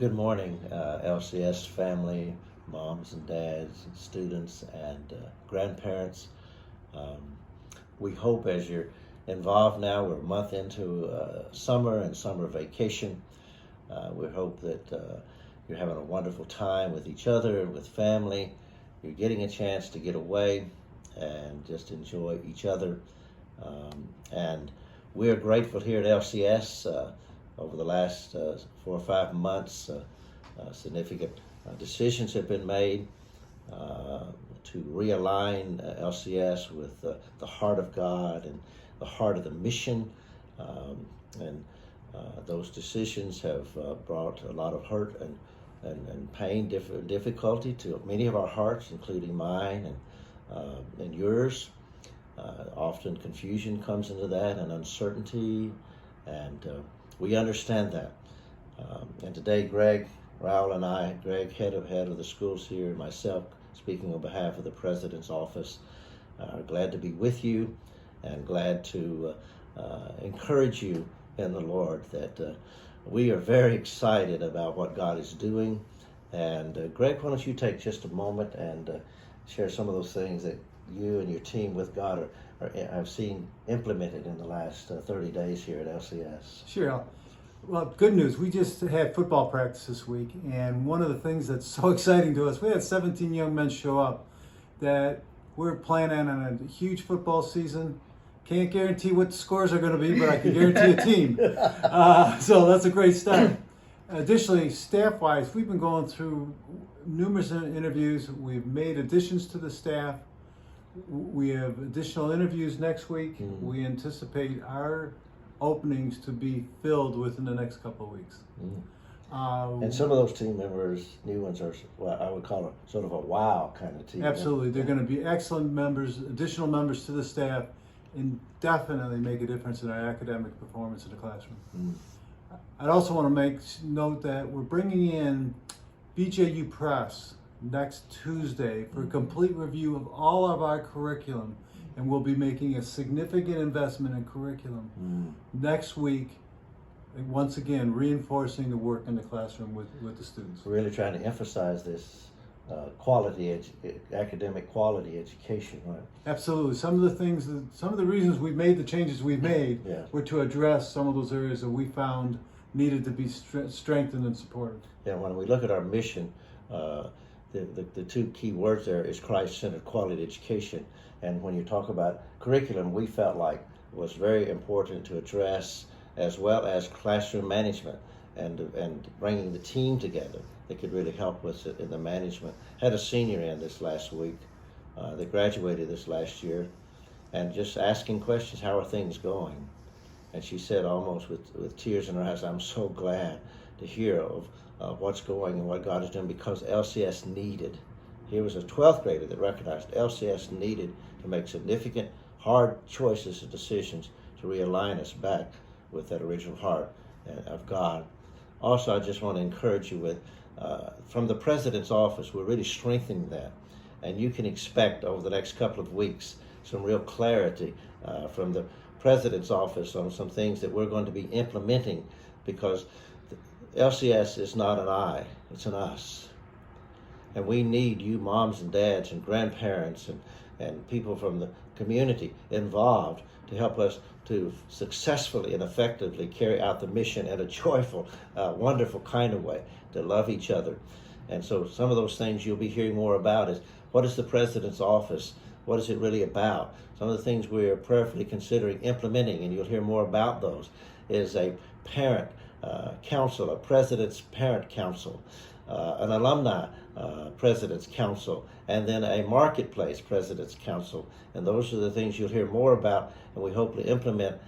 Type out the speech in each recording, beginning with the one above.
Good morning, LCS family, moms and dads, and students and grandparents. Um, we hope as you're involved now, we're a month into summer and summer vacation. We hope that you're having a wonderful time with each other and with family. You're getting a chance to get away and just enjoy each other. And we're grateful here at LCS. Over the last 4 or 5 months, significant decisions have been made to realign LCS with the heart of God and the heart of the mission. And those decisions have brought a lot of hurt and pain, difficulty to many of our hearts, including mine and yours. Often confusion comes into that and uncertainty, and we understand that. And today, Greg, Raul, and I, Greg, head of the schools here, and myself, speaking on behalf of the President's Office, are glad to be with you and glad to encourage you in the Lord that we are very excited about what God is doing. And Greg, why don't you take just a moment and share some of those things that you and your team with God have seen implemented in the last 30 days here at LCS. Sure. Well, good news. We just had football practice this week, and one of the things that's so exciting to us, we had 17 young men show up that we're planning on a huge football season. Can't guarantee what the scores are going to be, but I can guarantee a team. So that's a great start. Additionally, staff-wise, we've been going through numerous interviews. We've made additions to the staff. We have additional interviews next week. We anticipate our openings to be filled within the next couple of weeks. And some of those team members, new ones, are what I would call a sort of a wow kind of team. Absolutely. They're going to be excellent members, additional members to the staff, and definitely make a difference in our academic performance in the classroom. I'd also want to make note that we're bringing in BJU Press next Tuesday for a complete review of all of our curriculum, and we'll be making a significant investment in curriculum next week, and once again reinforcing the work in the classroom with the students. We're really trying to emphasize this academic quality education, right? Absolutely. Some of the reasons we've made the changes we've made were to address some of those areas that we found needed to be strengthened and supported. Yeah, when we look at our mission, the two key words there is Christ-centered quality education. And when you talk about curriculum, we felt like it was very important to address, as well as classroom management and bringing the team together that could really help us in the management. Had a senior in this last week that graduated this last year, and just asking questions, how are things going? And she said almost with tears in her eyes, I'm so glad to hear of what's going and what God is doing, because LCS needed. Here was a 12th grader that recognized LCS needed to make significant, hard choices and decisions to realign us back with that original heart of God. Also, I just want to encourage you with, from the President's Office, we're really strengthening that. And you can expect over the next couple of weeks some real clarity from the President's Office on some things that we're going to be implementing, because LCS is not an I, it's an us. And we need you moms and dads and grandparents and people from the community involved to help us to successfully and effectively carry out the mission in a joyful, wonderful kind of way, to love each other. And so some of those things you'll be hearing more about is, what is the President's Office? What is it really about? Some of the things we are prayerfully considering implementing, and you'll hear more about those, is a parent council, a President's Parent Council, an alumni President's Council, and then a marketplace President's Council. And those are the things you'll hear more about, and we hope to implement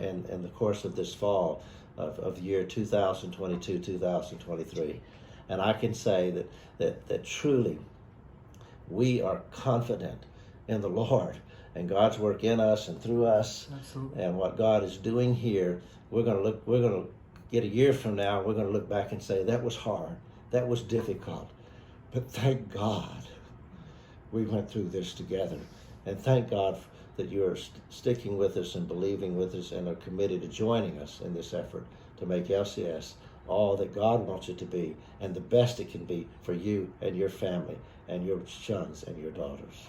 in the course of this fall of year 2022-2023. And I can say that truly we are confident in the Lord and God's work in us and through us. Absolutely. And what God is doing here. We're going to get a year from now, we're going to look back and say, that was hard, that was difficult, but thank God we went through this together. And thank God that you're sticking with us and believing with us and are committed to joining us in this effort to make LCS all that God wants it to be and the best it can be for you and your family and your sons and your daughters.